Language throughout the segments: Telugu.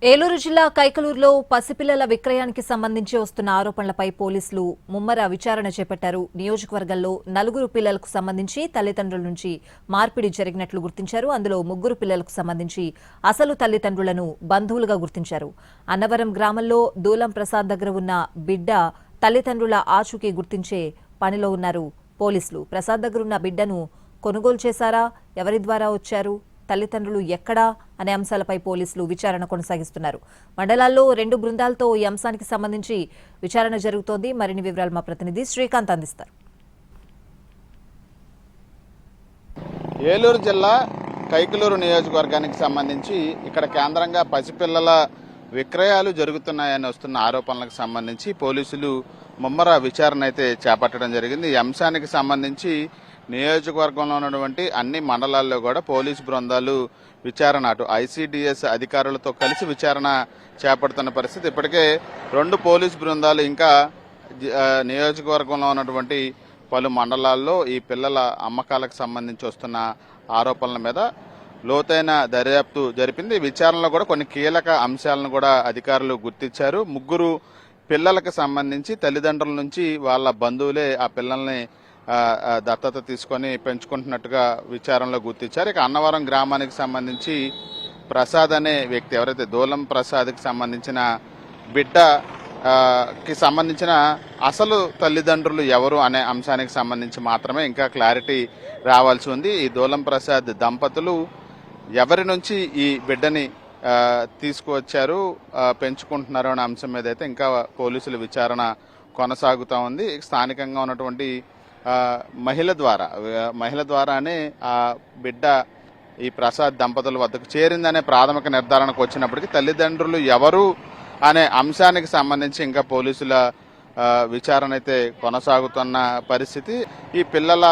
ఏలూరు జిల్లా కైకలూరులో పసిపిల్లల విక్రయానికి సంబంధించి వస్తున్న ఆరోపణలపై పోలీసులు ముమ్మర విచారణ చేపట్టారు. నియోజకవర్గంలో 4 పిల్లలకు సంబంధించి తల్లిదండ్రుల నుంచి మార్పిడి జరిగినట్లు గుర్తించారు. అందులో 3 పిల్లలకు సంబంధించి అసలు తల్లిదండ్రులను బంధువులుగా గుర్తించారు. అన్నవరం గ్రామంలో దూలం ప్రసాద్ దగ్గర ఉన్న బిడ్డ తల్లిదండ్రుల ఆచూకీ గుర్తించే పనిలో ఉన్నారు పోలీసులు. ప్రసాద్ దగ్గరున్న బిడ్డను కొనుగోలు చేశారా, ఎవరి ద్వారా వచ్చారు, తల్లిదండ్రులు ఎక్కడా అనే అంశాలపై పోలీసులు విచారణ కొనసాగిస్తున్నారు. మండలాల్లో 2 బృందాలతో ఈ అంశానికి సంబంధించి విచారణ జరుగుతోంది. మరిన్ని వివరాలు మా ప్రతినిధి శ్రీకాంత్ అందిస్తారు. ఏలూరు జిల్లా కైకలూరు నియోజకవర్గానికి సంబంధించి ఇక్కడ కేంద్రంగా పసిపిల్లల విక్రయాలు జరుగుతున్నాయని వస్తున్న ఆరోపణలకు సంబంధించి పోలీసులు ముమ్మర విచారణ అయితే చేపట్టడం జరిగింది. ఈ అంశానికి సంబంధించి నియోజకవర్గంలో ఉన్నటువంటి అన్ని మండలాల్లో కూడా పోలీసు బృందాలు విచారణ అటు ఐసీడీఎస్ అధికారులతో కలిసి విచారణ చేపడుతున్న పరిస్థితి. ఇప్పటికే 2 పోలీసు బృందాలు ఇంకా నియోజకవర్గంలో ఉన్నటువంటి పలు మండలాల్లో ఈ పిల్లల అమ్మకాలకు సంబంధించి వస్తున్న ఆరోపణల మీద లోతైన దర్యాప్తు జరిపింది. విచారణలో కూడా కొన్ని కీలక అంశాలను కూడా అధికారులు గుర్తించారు. 3 పిల్లలకు సంబంధించి తల్లిదండ్రుల నుంచి వాళ్ళ బంధువులే ఆ పిల్లల్ని దత్తత తీసుకొని పెంచుకుంటున్నట్టుగా విచారణలో గుర్తించారు. ఇక అన్నవరం గ్రామానికి సంబంధించి ప్రసాద్ అనే వ్యక్తి ఎవరైతే దూలం ప్రసాద్కి సంబంధించిన బిడ్డకి సంబంధించిన అసలు తల్లిదండ్రులు ఎవరు అనే అంశానికి సంబంధించి మాత్రమే ఇంకా క్లారిటీ రావాల్సి ఉంది. ఈ దూలం ప్రసాద్ దంపతులు ఎవరి నుంచి ఈ బిడ్డని తీసుకువచ్చారు, పెంచుకుంటున్నారు అనే అంశం మీద అయితే ఇంకా పోలీసుల విచారణ కొనసాగుతూ ఉంది. స్థానికంగా ఉన్నటువంటి మహిళ ద్వారానే ఆ బిడ్డ ఈ ప్రసాద్ దంపతుల వద్దకు చేరిందనే ప్రాథమిక నిర్ధారణకు వచ్చినప్పటికీ తల్లిదండ్రులు ఎవరు అనే అంశానికి సంబంధించి ఇంకా పోలీసుల విచారణ అయితే కొనసాగుతున్న పరిస్థితి. ఈ పిల్లల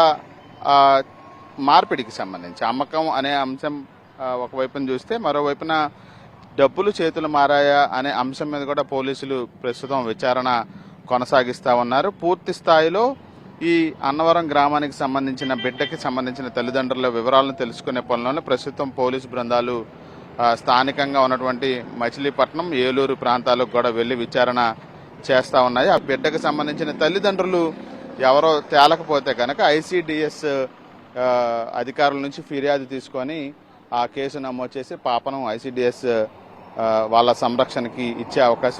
మార్పిడికి సంబంధించి అమ్మకం అనే అంశం ఒకవైపున చూస్తే, మరోవైపున డబ్బులు చేతులు మారాయా అనే అంశం మీద కూడా పోలీసులు ప్రస్తుతం విచారణ కొనసాగిస్తా ఉన్నారు. పూర్తి స్థాయిలో ఈ అన్నవరం గ్రామానికి సంబంధించిన బిడ్డకి సంబంధించిన తల్లిదండ్రుల వివరాలను తెలుసుకునే పనులను ప్రస్తుతం పోలీసు బృందాలు స్థానికంగా ఉన్నటువంటి మచిలీపట్నం, ఏలూరు ప్రాంతాలకు కూడా వెళ్లి విచారణ చేస్తా ఉన్నాయి. ఆ బిడ్డకు సంబంధించిన తల్లిదండ్రులు ఎవరో తేలకపోతే కనుక ఐసీడీఎస్ అధికారుల నుంచి ఫిర్యాదు తీసుకొని ఆ కేసు నమోదు చేసి పాపను ఐసీడీఎస్ వాళ్ళ సంరక్షణకి ఇచ్చే అవకాశం